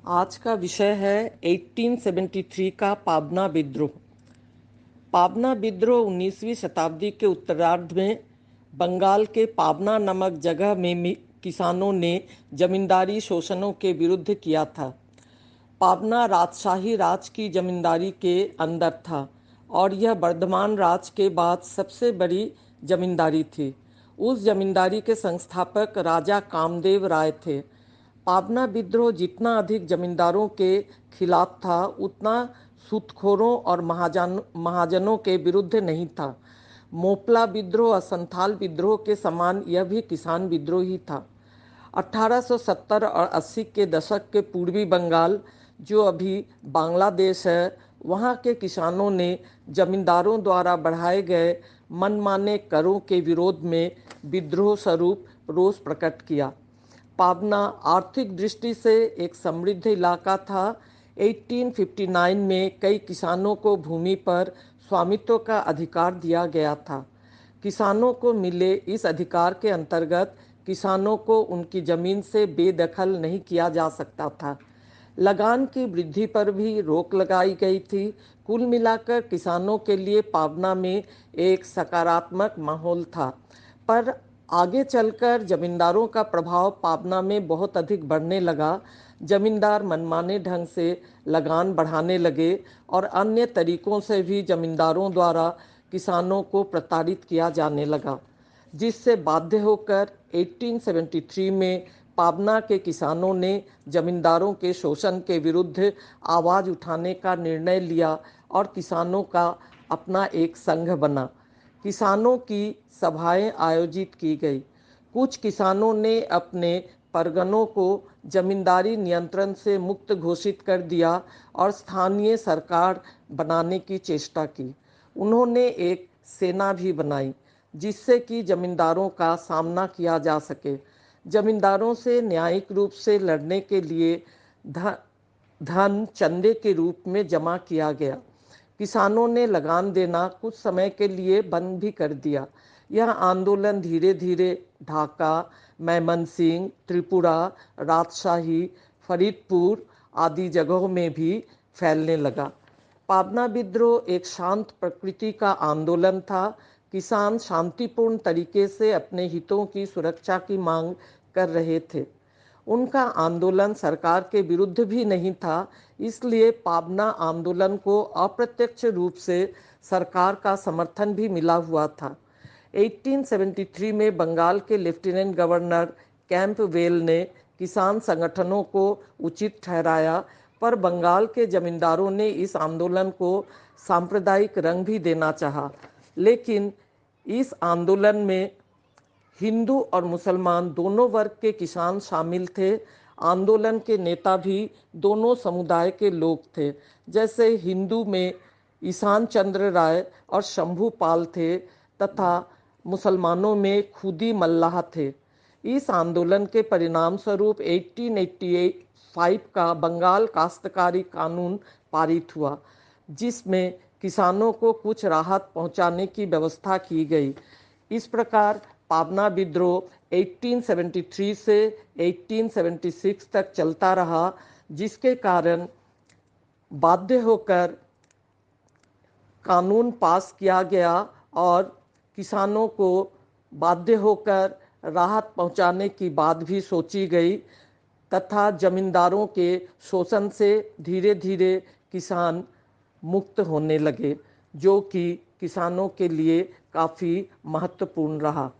आज का विषय है 1873 का पाबना विद्रोह। पाबना विद्रोह 19वीं शताब्दी के उत्तरार्ध में बंगाल के पाबना नामक जगह में किसानों ने जमींदारी शोषणों के विरुद्ध किया था। पाबना राजशाही राज की जमींदारी के अंदर था और यह वर्धमान राज के बाद सबसे बड़ी जमींदारी थी। उस जमींदारी के संस्थापक राजा कामदेव राय थे। पाबना विद्रोह जितना अधिक जमींदारों के खिलाफ था, उतना सूदखोरों और महाजनों के विरुद्ध नहीं था। मोपला विद्रोह और संथाल विद्रोह के समान यह भी किसान विद्रोह ही था। 1870 और 80 के दशक के पूर्वी बंगाल, जो अभी बांग्लादेश है, वहाँ के किसानों ने जमींदारों द्वारा बढ़ाए गए मनमाने करों के विरोध में विद्रोह स्वरूप रोष प्रकट किया। पाबना आर्थिक दृष्टि से एक समृद्ध इलाका था। 1859 में कई किसानों को भूमि पर स्वामित्व का अधिकार दिया गया था। किसानों को मिले इस अधिकार के अंतर्गत किसानों को उनकी जमीन से बेदखल नहीं किया जा सकता था। लगान की वृद्धि पर भी रोक लगाई गई थी। कुल मिलाकर किसानों के लिए पाबना में एक सकारात्मक माहौल था। पर आगे चलकर जमींदारों का प्रभाव पाबना में बहुत अधिक बढ़ने लगा। जमींदार मनमाने ढंग से लगान बढ़ाने लगे और अन्य तरीकों से भी जमींदारों द्वारा किसानों को प्रताड़ित किया जाने लगा, जिससे बाध्य होकर 1873 में पाबना के किसानों ने जमींदारों के शोषण के विरुद्ध आवाज़ उठाने का निर्णय लिया और किसानों का अपना एक संघ बना। किसानों की सभाएं आयोजित की गई। कुछ किसानों ने अपने परगनों को जमींदारी नियंत्रण से मुक्त घोषित कर दिया और स्थानीय सरकार बनाने की चेष्टा की। उन्होंने एक सेना भी बनाई जिससे कि जमींदारों का सामना किया जा सके। जमींदारों से न्यायिक रूप से लड़ने के लिए धन चंदे के रूप में जमा किया गया। किसानों ने लगान देना कुछ समय के लिए बंद भी कर दिया। यह आंदोलन धीरे धीरे ढाका, मैमनसिंह, त्रिपुरा, राजशाही, फरीदपुर आदि जगहों में भी फैलने लगा। पाबना विद्रोह एक शांत प्रकृति का आंदोलन था। किसान शांतिपूर्ण तरीके से अपने हितों की सुरक्षा की मांग कर रहे थे। उनका आंदोलन सरकार के विरुद्ध भी नहीं था, इसलिए पाबना आंदोलन को अप्रत्यक्ष रूप से सरकार का समर्थन भी मिला हुआ था। 1873 में बंगाल के लेफ्टिनेंट गवर्नर कैंपवेल ने किसान संगठनों को उचित ठहराया, पर बंगाल के जमींदारों ने इस आंदोलन को सांप्रदायिक रंग भी देना चाहा। लेकिन इस आंदोलन में हिंदू और मुसलमान दोनों वर्ग के किसान शामिल थे। आंदोलन के नेता भी दोनों समुदाय के लोग थे। जैसे हिंदू में ईशान चंद्र राय और शंभू पाल थे तथा मुसलमानों में खुदी मल्लाह थे। इस आंदोलन के परिणाम स्वरूप 1885 का बंगाल काश्तकारी कानून पारित हुआ, जिसमें किसानों को कुछ राहत पहुंचाने की व्यवस्था की गई। इस प्रकार पाबना विद्रोह 1873 से 1876 तक चलता रहा, जिसके कारण बाध्य होकर कानून पास किया गया और किसानों को बाध्य होकर राहत पहुंचाने की बात भी सोची गई तथा जमींदारों के शोषण से धीरे धीरे किसान मुक्त होने लगे, जो कि किसानों के लिए काफ़ी महत्वपूर्ण रहा।